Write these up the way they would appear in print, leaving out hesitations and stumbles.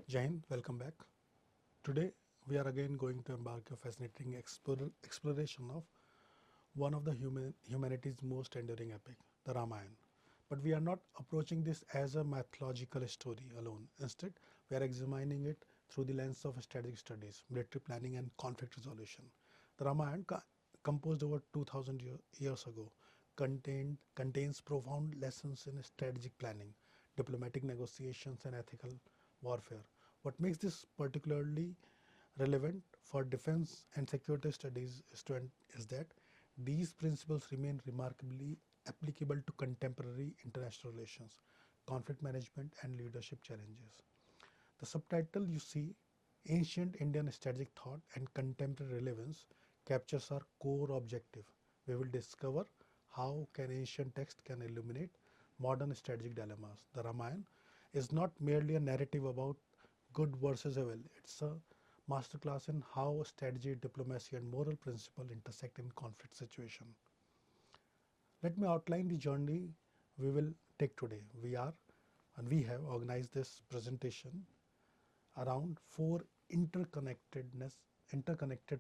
Jain, welcome back. Today we are again going to embark a fascinating exploration of one of the humanity's most enduring epic, the Ramayana. But we are not approaching this as a mythological story alone. Instead, we are examining it through the lens of strategic studies, military planning, and conflict resolution. The Ramayana, composed over 2000 years ago, contains profound lessons in strategic planning, diplomatic negotiations, and ethical warfare. What makes this particularly relevant for defense and security studies is that these principles remain remarkably applicable to contemporary international relations, conflict management, and leadership challenges. The subtitle you see, Ancient Indian Strategic Thought and Contemporary Relevance, captures our core objective. We will discover how can ancient text can illuminate modern strategic dilemmas. The Ramayana is not merely a narrative about good versus evil. It's a masterclass in how strategy, diplomacy, and moral principle intersect in conflict situation. Let me outline the journey we will take today. We have organized this presentation around four interconnected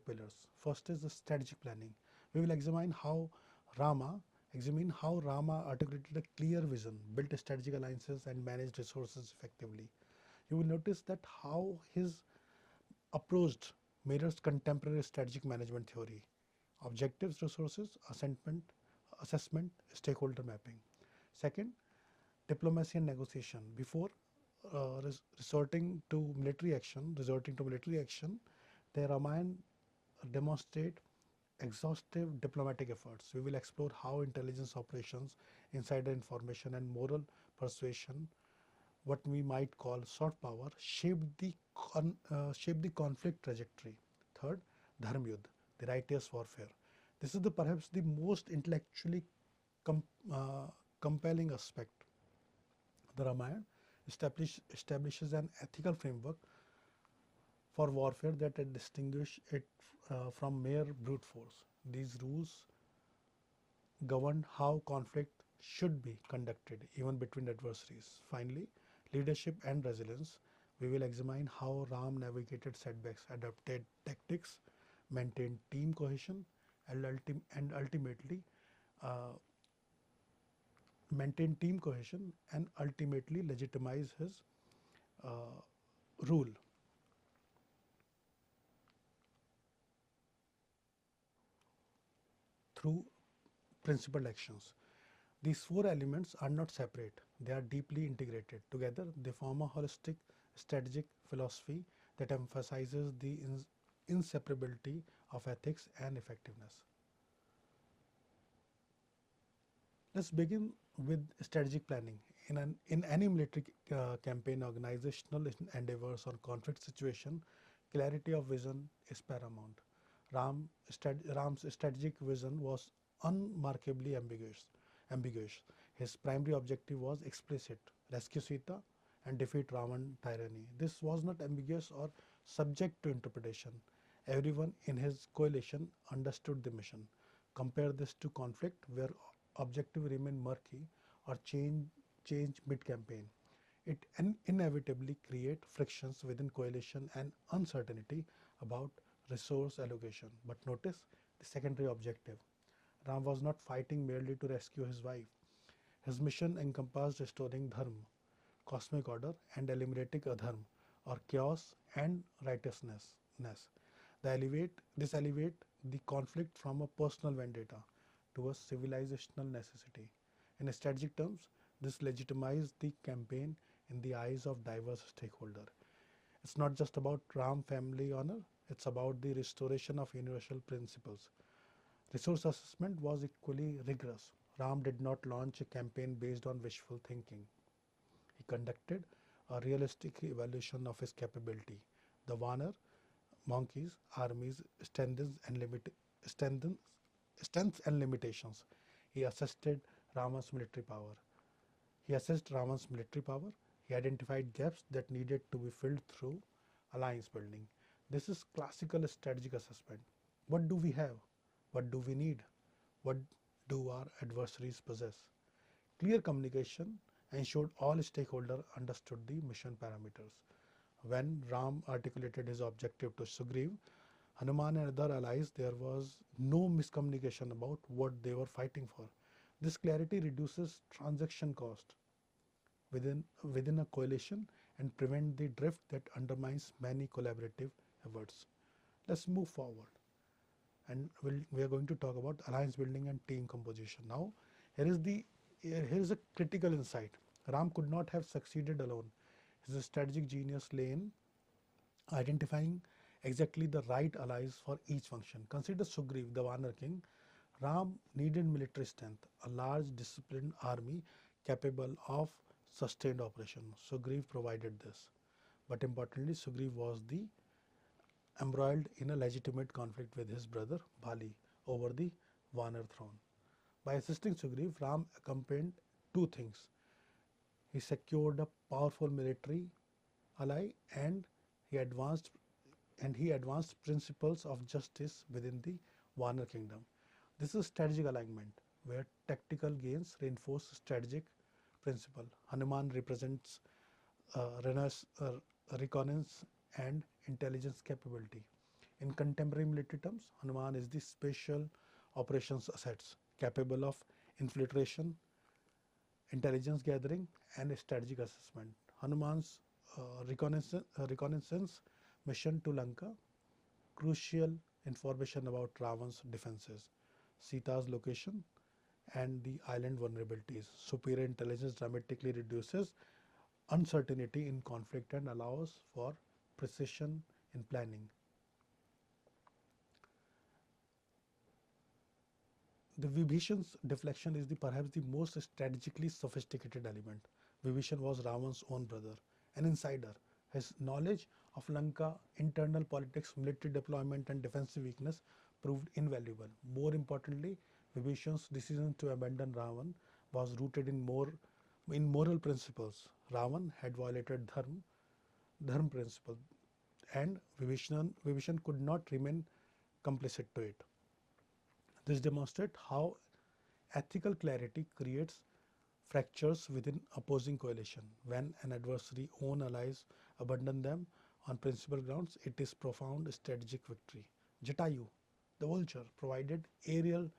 pillars. First is the strategic planning. We will Rama examine how Rama articulated a clear vision, built strategic alliances, and managed resources effectively. You will notice that how his approach mirrors contemporary strategic management theory, objectives, resources, assessment, stakeholder mapping. Second, diplomacy and negotiation. Before resorting to military action, the Ramayana demonstrate exhaustive diplomatic efforts. We will explore how intelligence operations, insider information, and moral persuasion, what we might call soft power, shaped the conflict trajectory. Third, dharma yudh, the righteous warfare. This is perhaps the most intellectually com- uh, compelling aspect. The Ramayana establishes an ethical framework for warfare that distinguish it from mere brute force. These rules govern how conflict should be conducted, even between adversaries. Finally, leadership and resilience. We will examine how Ram navigated setbacks, adapted tactics, maintained team cohesion, and ultimately uh, legitimize his uh, rule through principled actions. These four elements are not separate, they are deeply integrated. Together, they form a holistic strategic philosophy that emphasizes the inseparability of ethics and effectiveness. Let's begin with strategic planning. In any military campaign, organizational endeavors or conflict situation, clarity of vision is paramount. Ram's strategic vision was unmarkably ambiguous. His primary objective was explicit: rescue Sita and defeat Ravan tyranny. This was not ambiguous or subject to interpretation. Everyone in his coalition understood the mission. Compare this to conflict where objective remain murky or change mid-campaign. It inevitably create frictions within coalition and uncertainty about resource allocation. But notice the secondary objective. Ram was not fighting merely to rescue his wife. His mission encompassed restoring dharma, cosmic order, and eliminating adharma or chaos and righteousness. This elevate the conflict from a personal vendetta to a civilizational necessity. In strategic terms, this legitimized the campaign in the eyes of diverse stakeholders. It's not just about Ram family honor, it's about the restoration of universal principles. Resource assessment was equally rigorous. Ram did not launch a campaign based on wishful thinking. He conducted a realistic evaluation of his capability. The Vanar, monkeys, armies, strengthens, strengths and limitations. He assessed Rama's military power. He assessed Rama's military power. He identified gaps that needed to be filled through alliance building. This is classical strategic assessment. What do we have? What do we need? What do our adversaries possess? Clear communication ensured all stakeholders understood the mission parameters. When Ram articulated his objective to Sugriv, Hanuman and other allies, there was no miscommunication about what they were fighting for. This clarity reduces transaction cost within a coalition and prevent the drift that undermines many collaborative efforts. Let's move forward, and we are going to talk about alliance building and team composition. Now, here is the here is a critical insight. Ram could not have succeeded alone. His strategic genius lay in identifying exactly the right allies for each function. Consider Sugriv, the Vanar king. Ram needed military strength, a large disciplined army capable of sustained operation. Sugriv provided this. But importantly, Sugriv was the embroiled in a legitimate conflict with his brother Bali over the Vanar throne. By assisting Sugriv, Ram accompanied two things. He secured a powerful military ally and he advanced he advanced principles of justice within the Vanar kingdom. This is strategic alignment where tactical gains reinforce strategic principle. Hanuman represents reconnaissance and intelligence capability. In contemporary military terms, Hanuman is the special operations assets capable of infiltration, intelligence gathering, and strategic assessment. Hanuman's reconnaissance mission to Lanka, crucial information about Ravan's defenses, Sita's location, and the island vulnerabilities. Superior intelligence dramatically reduces uncertainty in conflict and allows for precision in planning. The Vibhishan's deflection is perhaps the most strategically sophisticated element. Vibhishan was Ravan's own brother, an insider. His knowledge of Lanka, internal politics, military deployment, and defensive weakness proved invaluable. More importantly, Vibhishan's decision to abandon Ravan was rooted in moral principles. Ravan had violated dharma principle, and Vibhishan could not remain complicit to it. This demonstrates how ethical clarity creates fractures within opposing coalition. When an adversary own allies abandon them on principal grounds, it is profound strategic victory. Jatayu, the vulture, provided aerial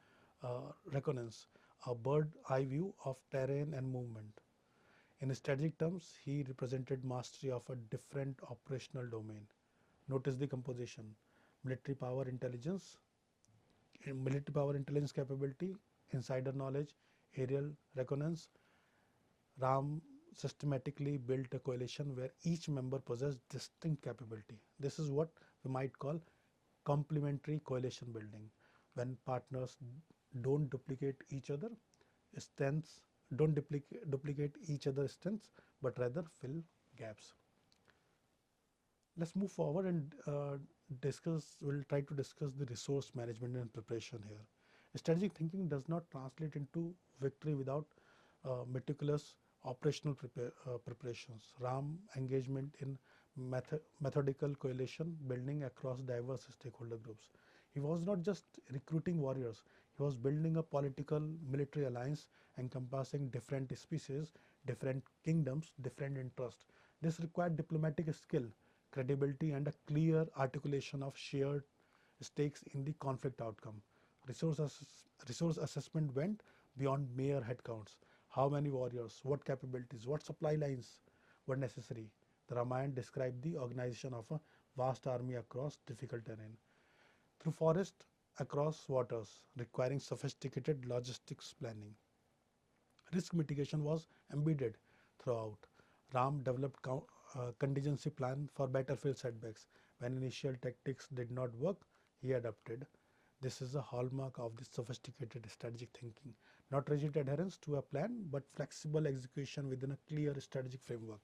reconnaissance, a bird eye view of terrain and movement. In strategic terms, he represented mastery of a different operational domain. Notice the composition: military power intelligence, capability, insider knowledge, aerial reconnaissance. Ram systematically built a coalition where each member possessed distinct capability. This is what we might call complementary coalition building. When partners don't duplicate each other strengths, don't duplicate each other's strengths, but rather fill gaps. Let's move forward and we'll try to discuss the resource management and preparation here. Strategic thinking does not translate into victory without meticulous operational preparations. Ram engagement in methodical coalition building across diverse stakeholder groups. He was not just recruiting warriors, he was building a political military alliance encompassing different species, different kingdoms, different interests. This required diplomatic skill, credibility, and a clear articulation of shared stakes in the conflict outcome. Resource assessment went beyond mere headcounts. How many warriors, what capabilities, what supply lines were necessary. The Ramayana described the organization of a vast army across difficult terrain, through forest, across waters, requiring sophisticated logistics planning. Risk mitigation was embedded throughout. Ram developed contingency plan for battlefield setbacks. When initial tactics did not work, he adapted. This is a hallmark of this sophisticated strategic thinking. Not rigid adherence to a plan, but flexible execution within a clear strategic framework.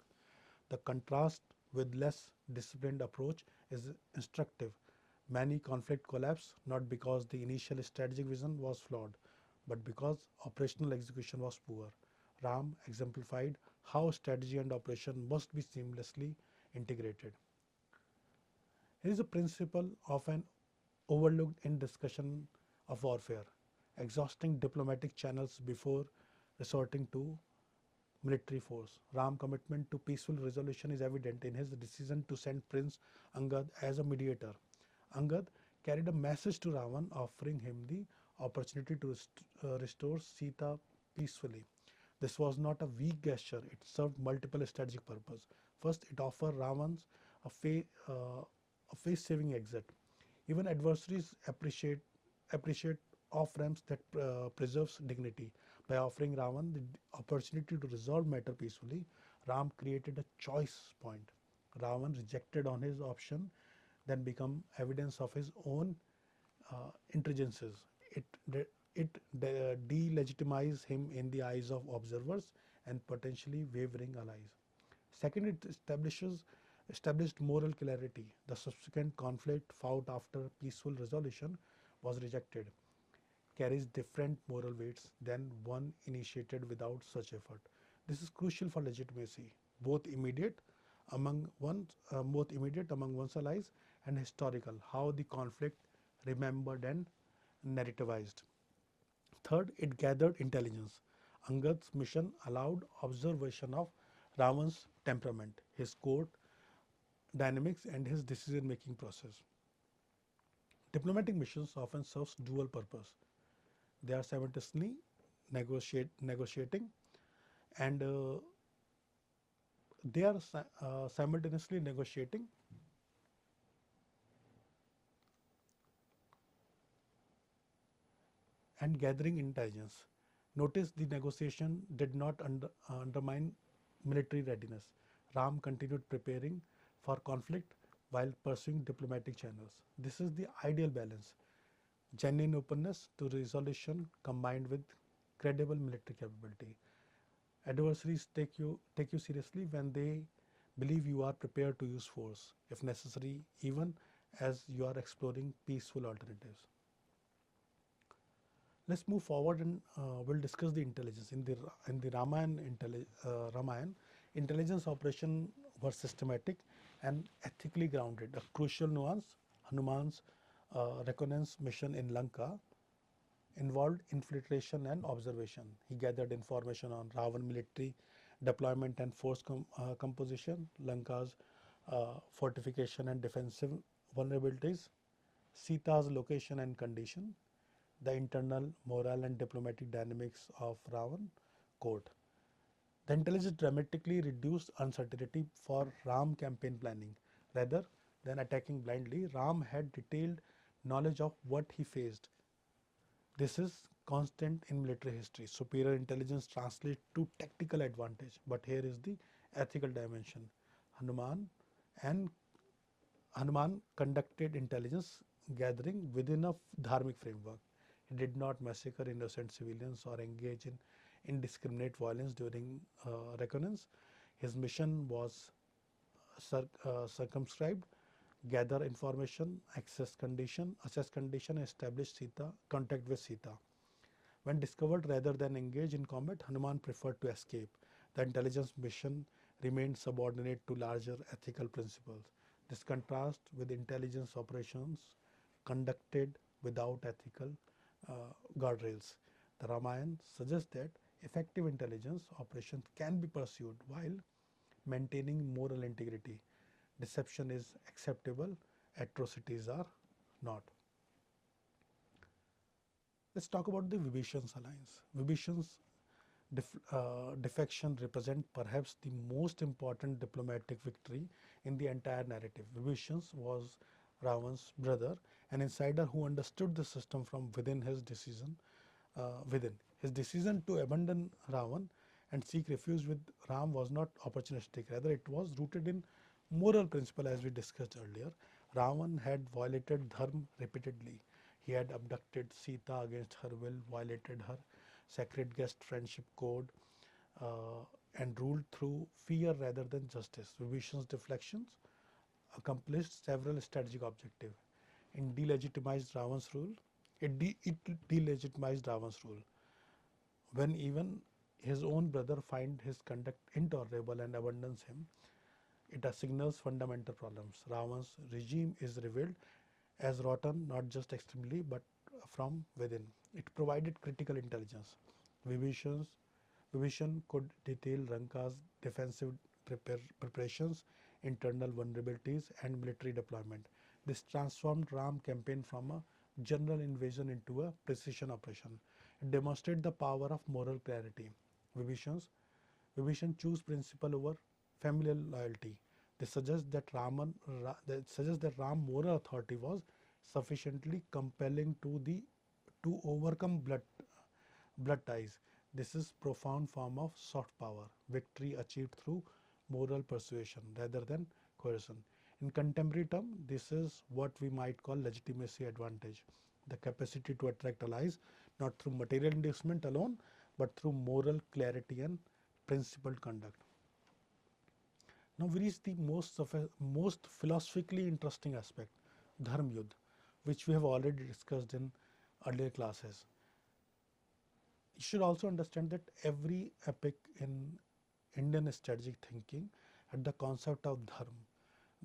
The contrast with less disciplined approach is instructive. Many conflict collapse not because the initial strategic vision was flawed, but because operational execution was poor. Ram exemplified how strategy and operation must be seamlessly integrated. Here is a principle often overlooked in discussion of warfare: exhausting diplomatic channels before resorting to military force. Ram's commitment to peaceful resolution is evident in his decision to send Prince Angad as a mediator. Angad carried a message to Ravan offering him the opportunity to restore Sita peacefully. This was not a weak gesture, it served multiple strategic purposes. First, it offered Ravans a, a face-saving exit. Even adversaries appreciate off-ramps that preserves dignity. By offering Ravan the opportunity to resolve matter peacefully, Ram created a choice point. Ravan rejected on his option, then become evidence of his own intelligences. It delegitimized him in the eyes of observers and potentially wavering allies. Second, it established moral clarity. The subsequent conflict fought after peaceful resolution was rejected, carries different moral weights than one initiated without such effort. This is crucial for legitimacy, both immediate both immediate among one's allies and historical, how the conflict remembered and narrativized. Third, it gathered intelligence. Angad's mission allowed observation of Ravan's temperament, his court dynamics, and his decision making process. Diplomatic missions often serve dual purpose. They are simultaneously negotiating and they are simultaneously negotiating and gathering intelligence. Notice the negotiation did not undermine military readiness. Ram continued preparing for conflict while pursuing diplomatic channels. This is the ideal balance, genuine openness to resolution combined with credible military capability. Adversaries take you seriously when they believe you are prepared to use force, if necessary, even as you are exploring peaceful alternatives. Let's move forward and we'll discuss the intelligence. In the Ramayana, intelligence operation were systematic and ethically grounded. A crucial nuance, Hanuman's reconnaissance mission in Lanka involved infiltration and observation. He gathered information on Ravan military deployment and force composition, Lanka's fortification and defensive vulnerabilities, Sita's location and condition, the internal moral and diplomatic dynamics of Ravan court. The intelligence dramatically reduced uncertainty for Ram campaign planning. Rather than attacking blindly, Ram had detailed knowledge of what he faced. This is constant in military history. Superior intelligence translates to tactical advantage. But here is the ethical dimension. Hanuman and Hanuman conducted intelligence gathering within a dharmic framework. He did not massacre innocent civilians or engage in indiscriminate violence during reconnaissance. His mission was circumscribed, gather information, assess condition, establish Sita, contact with Sita. When discovered rather than engage in combat, Hanuman preferred to escape. The intelligence mission remained subordinate to larger ethical principles. This contrasts with intelligence operations conducted without ethical uh, guardrails. The Ramayana suggests that effective intelligence operations can be pursued while maintaining moral integrity. Deception is acceptable, atrocities are not. Let's talk about the Vibhishan's alliance. Vibhishan's defection represent perhaps the most important diplomatic victory in the entire narrative. Vibhishan was Ravan's brother, an insider who understood the system from within. His decision to abandon Ravan and seek refuge with Ram was not opportunistic, rather it was rooted in moral principle as we discussed earlier. Ravan had violated dharma repeatedly. He had abducted Sita against her will, violated her sacred guest friendship code, uh, and ruled through fear rather than justice. Vibhishan's deflections accomplished several strategic objectives. In delegitimized Ravan's rule, it delegitimized Ravan's rule. When even his own brother finds his conduct intolerable and abandons him, it signals fundamental problems. Ravan's regime is revealed as rotten not just externally but from within. It provided critical intelligence. Vibhishan's Vibhishan could detail Ranka's defensive preparations, internal vulnerabilities, and military deployment. This transformed Ram campaign from a general invasion into a precision operation. It demonstrated the power of moral clarity. Vibhishan's Vibhishan chose principle over familial loyalty. This suggests that Ram moral authority was sufficiently compelling to overcome blood ties. This is profound form of soft power, victory achieved through moral persuasion rather than coercion. In contemporary terms, this is what we might call legitimacy advantage, the capacity to attract allies not through material inducement alone, but through moral clarity and principled conduct. Now we reach the most philosophically interesting aspect, Dharma Yudh, which we have already discussed in earlier classes. You should also understand that every epic in Indian strategic thinking had the concept of dharma,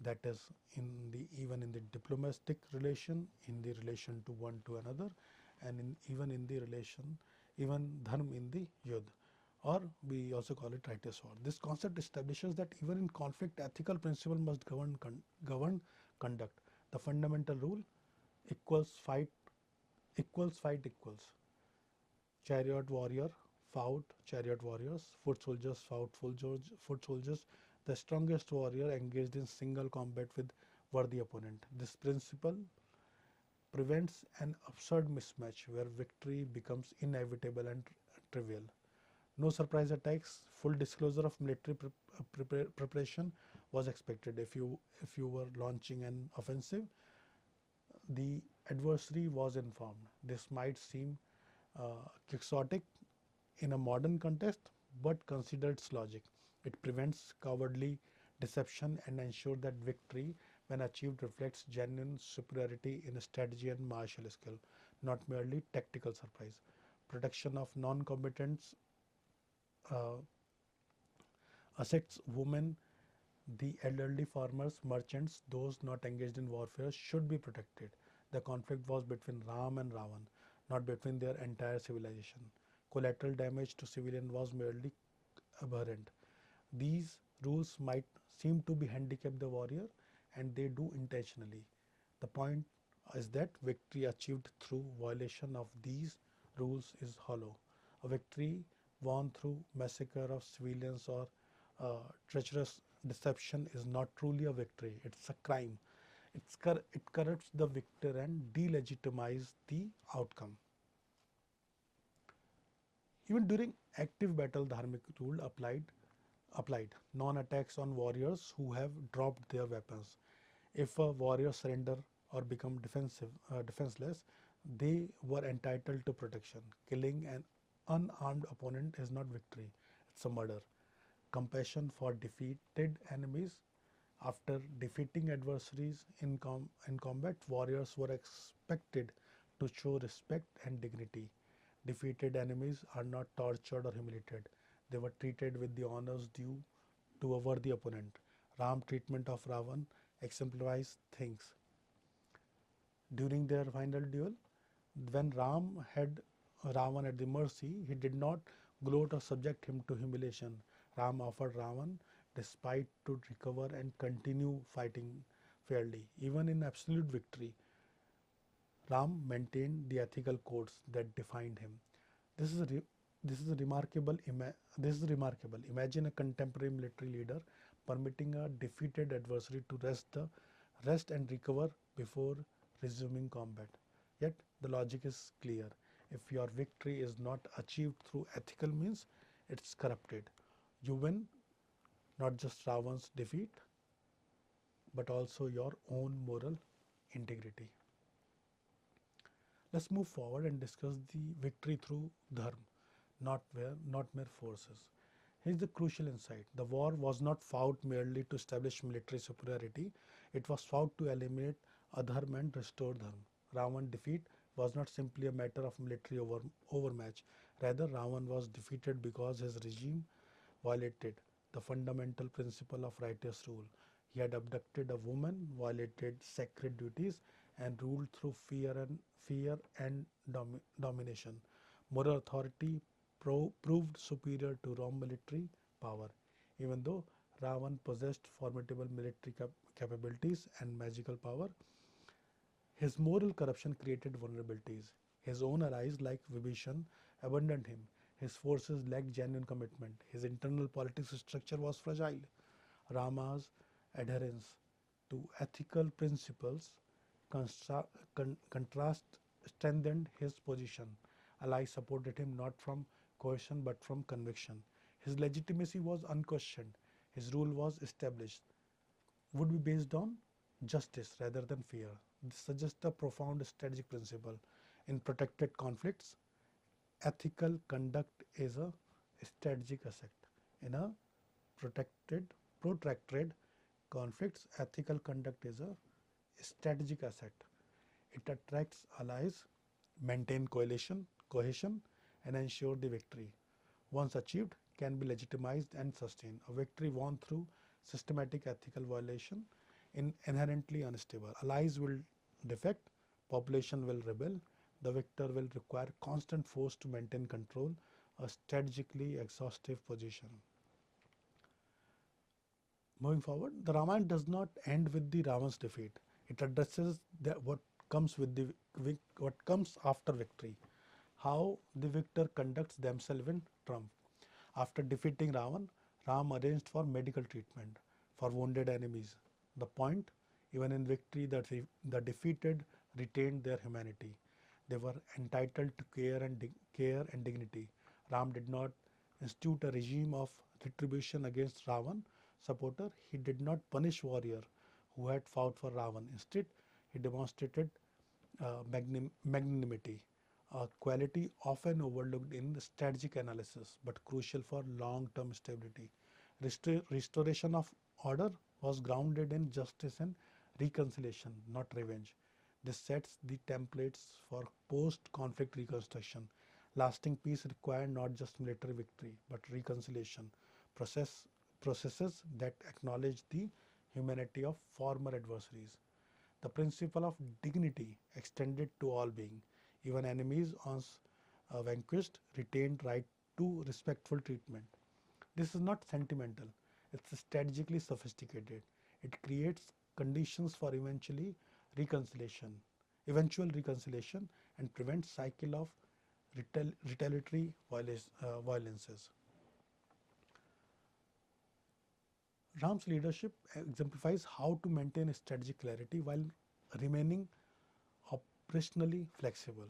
that is even in the diplomatic relation, in the relation to one to another, and even in the relation, even dharma in the yudh, or we also call it righteous war. This concept establishes that even in conflict, ethical principle must govern conduct. The fundamental rule equals fight equals. Chariot warrior fought chariot warriors, foot soldiers fought foot soldiers. The strongest warrior engaged in single combat with worthy opponent. This principle prevents an absurd mismatch where victory becomes inevitable and trivial. No surprise attacks. Full disclosure of military preparation was expected. If you were launching an offensive, the adversary was informed. This might seem quixotic in a modern context, but consider its logic. It prevents cowardly deception and ensures that victory, when achieved, reflects genuine superiority in strategy and martial skill, not merely tactical surprise. Protection of non-combatants, uh, assets, women, the elderly farmers, merchants, those not engaged in warfare should be protected. The conflict was between Ram and Ravan, not between their entire civilization. Collateral damage to civilian was merely aberrant. These rules might seem to be handicap the warrior, and they do intentionally. The point is that victory achieved through violation of these rules is hollow. A victory won through massacre of civilians or treacherous deception is not truly a victory. It's a crime. It corrupts the victor and delegitimizes the outcome. Even during active battle, dharmic rule applied. Non-attacks on warriors who have dropped their weapons. If a warrior surrender or become defenseless, they were entitled to protection. Killing an unarmed opponent is not victory; it's a murder. Compassion for defeated enemies. After defeating adversaries in combat, warriors were expected to show respect and dignity. Defeated enemies are not tortured or humiliated. They were treated with the honors due to a worthy opponent. Ram's treatment of Ravan exemplifies things. During their final duel, when Ram had Ravan at the mercy, he did not gloat or subject him to humiliation. Ram offered Ravan despite to recover and continue fighting fairly. Even in absolute victory, Ram maintained the ethical codes that defined him. This is re- this is remarkable. This is remarkable. Imagine a contemporary military leader permitting a defeated adversary to rest and recover before resuming combat. Yet the logic is clear. If your victory is not achieved through ethical means, it's corrupted. You win not just Ravan's defeat, but also your own moral integrity. Let's move forward and discuss the victory through dharma, not mere forces. Here's the crucial insight. The war was not fought merely to establish military superiority, it was fought to eliminate adharma and restore dharma. Ravan's defeat was not simply a matter of military overmatch. Rather, Ravan was defeated because his regime violated the fundamental principle of righteous rule. He had abducted a woman, violated sacred duties, and ruled through fear and domination. Moral authority proved superior to Rome military power, even though Ravan possessed formidable military capabilities and magical power. His moral corruption created vulnerabilities. His own allies like Vibhishan abandoned him. His forces lacked genuine commitment. His internal politics structure was fragile. Rama's adherence to ethical principles contrast strengthened his position. Allies supported him not from coercion but from conviction. His legitimacy was unquestioned. His rule was established, would be based on justice rather than fear. This suggests a profound strategic principle. In protected conflicts, ethical conduct is a strategic asset. In a protected, protracted conflicts, ethical conduct is a strategic asset. It attracts allies, maintain cohesion, and ensure the victory, once achieved, can be legitimized and sustained. A victory won through systematic ethical violation is inherently unstable. Allies will defect, population will rebel, the victor will require constant force to maintain control, a strategically exhaustive position. Moving forward, the Ramayana does not end with the Ravan's defeat. It addresses what comes with the what comes after victory, how the victor conducts themselves in triumph. After defeating Ravan, Ram arranged for medical treatment for wounded enemies. The point, even in victory, that the defeated retained their humanity. They were entitled to care and dignity. Ram did not institute a regime of retribution against Ravan supporter. He did not punish warrior who had fought for Ravan. Instead, he demonstrated magnanimity, a quality often overlooked in strategic analysis but crucial for long-term stability. Restoration of order was grounded in justice and reconciliation, not revenge. This sets the templates for post-conflict reconstruction. Lasting peace required not just military victory but reconciliation process processes that acknowledge the humanity of former adversaries. The principle of dignity extended to all beings, even enemies once vanquished retained right to respectful treatment. This is not sentimental, it's strategically sophisticated. It creates conditions for reconciliation, eventual reconciliation and prevents cycle of retaliatory violences. Ram's leadership exemplifies how to maintain strategic clarity while remaining operationally flexible.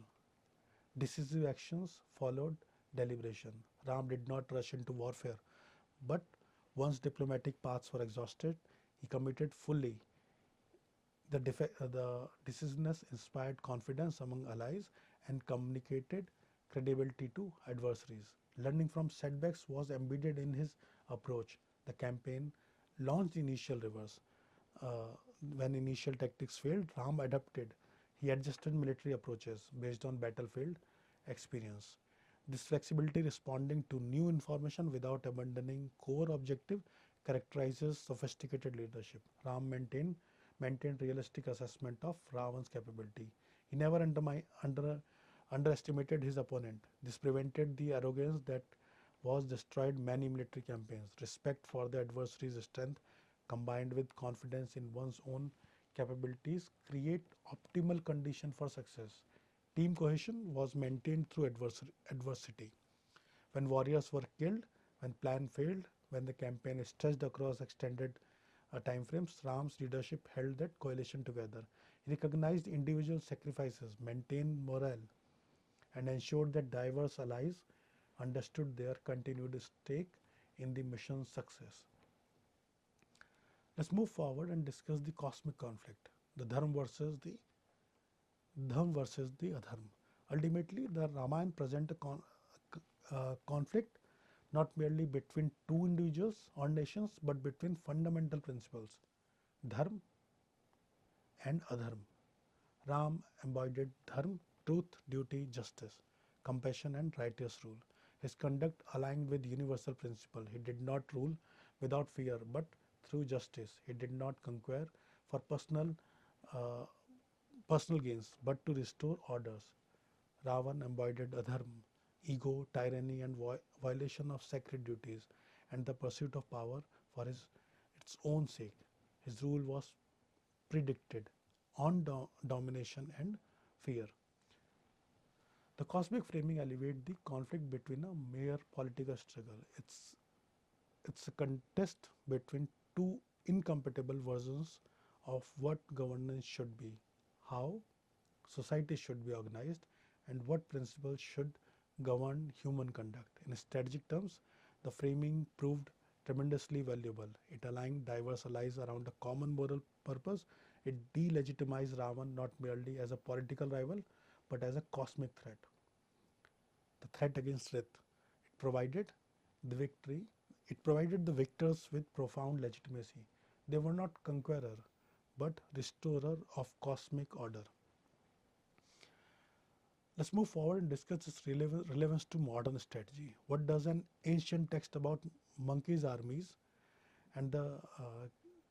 Decisive actions followed deliberation. Ram did not rush into warfare, but once diplomatic paths were exhausted, he committed fully. The decisiveness inspired confidence among allies and communicated credibility to adversaries. Learning from setbacks was embedded in his approach. The campaign launched initial reverse. Uh, when initial tactics failed, Ram adapted. He adjusted military approaches based on battlefield experience. This flexibility responding to new information without abandoning core objective characterizes sophisticated leadership. Ram maintained realistic assessment of Ravan's capability. He never underestimated his opponent. This prevented the arrogance that was destroyed many military campaigns. Respect for the adversary's strength combined with confidence in one's own capabilities create optimal condition for success. Team cohesion was maintained through adversity. When warriors were killed, when plan failed, when the campaign stretched across extended time frames, Ram's leadership held that coalition together. He recognized individual sacrifices, maintained morale, and ensured that diverse allies understood their continued stake in the mission's success. Let's move forward and discuss the cosmic conflict, the dharma versus the adharma. Ultimately, the Ramayana presents a conflict not merely between two individuals or nations but between fundamental principles, dharma and adharma. Ram embodied dharma, truth, duty, justice, compassion, and righteous rule. His conduct aligned with universal principle. He did not rule without fear, but through justice. He did not conquer for uh, personal gains, but to restore orders. Ravan embodied adharma, ego, tyranny, and violation of sacred duties, and the pursuit of power for its own sake. His rule was predicted on domination and fear. The cosmic framing elevates the conflict between a mere political struggle. It's a contest between two incompatible versions of what governance should be, how society should be organized, and what principles should govern human conduct. In strategic terms, the framing proved tremendously valuable. It aligned diverse allies around a common moral purpose. It delegitimized Ravan not merely as a political rival but as a cosmic threat, the threat against Rith. It provided the victory. It provided the victors with profound legitimacy. They were not conqueror, but restorer of cosmic order. Let's move forward and discuss its relevance to modern strategy. What does an ancient text about monkeys' armies and the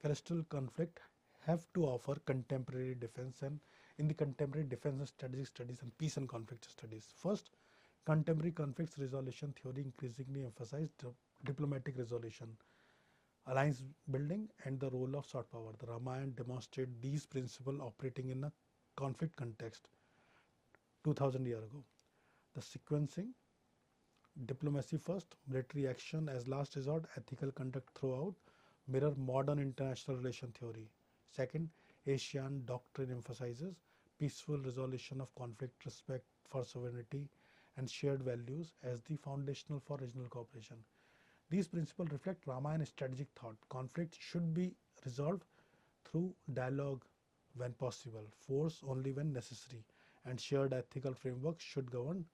celestial conflict have to offer contemporary defense and in the contemporary defense and strategic studies and peace and conflict studies? First, contemporary conflicts resolution theory increasingly emphasized diplomatic resolution, alliance building, and the role of soft power. The Ramayana demonstrated these principles operating in a conflict context 2000 years ago. The sequencing, diplomacy first, military action as last resort, ethical conduct throughout, mirror modern international relation theory. Second, Asian doctrine emphasizes peaceful resolution of conflict, respect for sovereignty, and shared values as the foundational for regional cooperation. These principles reflect Ramayana strategic thought. Conflict should be resolved through dialogue when possible, force only when necessary, and shared ethical framework should govern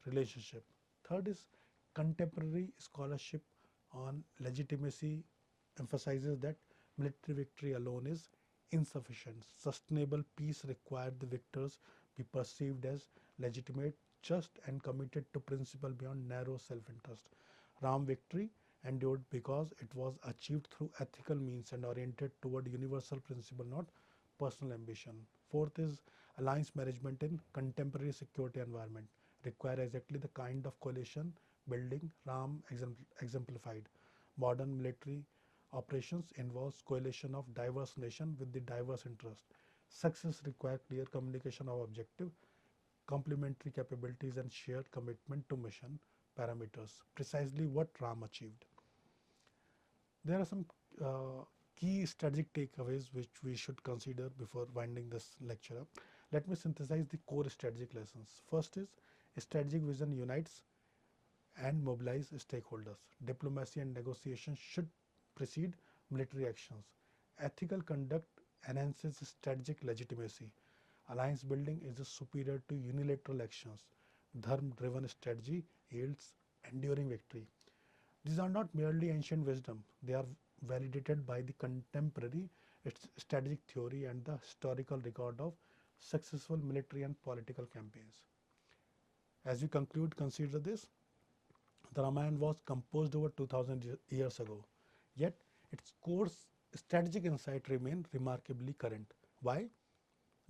relationship. Third is contemporary scholarship on legitimacy emphasizes that military victory alone is insufficient. Sustainable peace requires the victors be perceived as legitimate, just, and committed to principle beyond narrow self-interest. Ram victory endured because it was achieved through ethical means and oriented toward universal principle, not personal ambition. Fourth is alliance management in contemporary security environment require exactly the kind of coalition building Ram exemplified. Modern military operations involves coalition of diverse nations with the diverse interest. Success requires clear communication of objective, complementary capabilities, and shared commitment to mission parameters. Precisely what Ram achieved. There are some uh, key strategic takeaways which we should consider before winding this lecture up. Let me synthesize the core strategic lessons. First is strategic vision unites and mobilize stakeholders. Diplomacy and negotiation should precede military actions. Ethical conduct enhances strategic legitimacy. Alliance building is superior to unilateral actions. Dharma driven strategy yields enduring victory. These are not merely ancient wisdom, they are validated by the contemporary strategic theory and the historical record of successful military and political campaigns. As we conclude, consider this. The Ramayana was composed over 2000 years ago, yet its core strategic insight remain remarkably current. Why?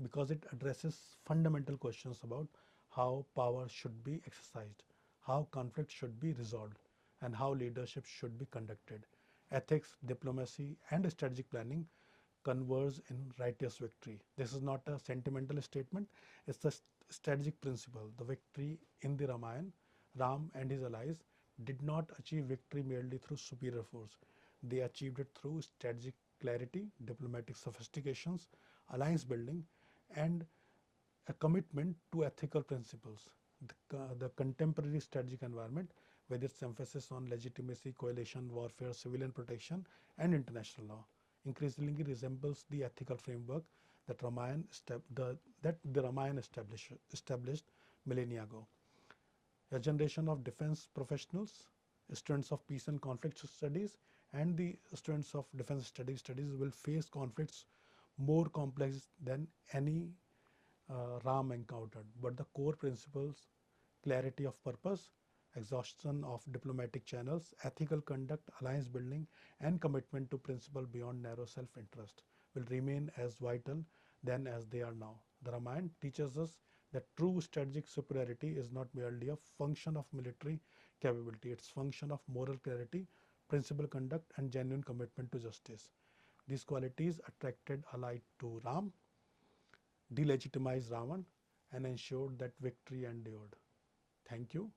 Because it addresses fundamental questions about how power should be exercised, how conflict should be resolved, and how leadership should be conducted. Ethics, diplomacy, and strategic planning converge in righteous victory. This is not a sentimental statement, it's a strategic principle. The victory in the Ramayana, Ram and his allies did not achieve victory merely through superior force. They achieved it through strategic clarity, diplomatic sophistications, alliance building, and a commitment to ethical principles. The contemporary strategic environment, with its emphasis on legitimacy, coalition, warfare, civilian protection, and international law, increasingly resembles the ethical framework that the Ramayana established millennia ago. A generation of defense professionals, students of peace and conflict studies, and the students of defense studies will face conflicts more complex than any Ram encountered. But the core principles, clarity of purpose, exhaustion of diplomatic channels, ethical conduct, alliance building, and commitment to principle beyond narrow self interest will remain as vital then as they are now. The Ramayana teaches us that true strategic superiority is not merely a function of military capability, it's function of moral clarity, principled conduct, and genuine commitment to justice. These qualities attracted allied to Ram, delegitimized Ravan, and ensured that victory endured. Thank you.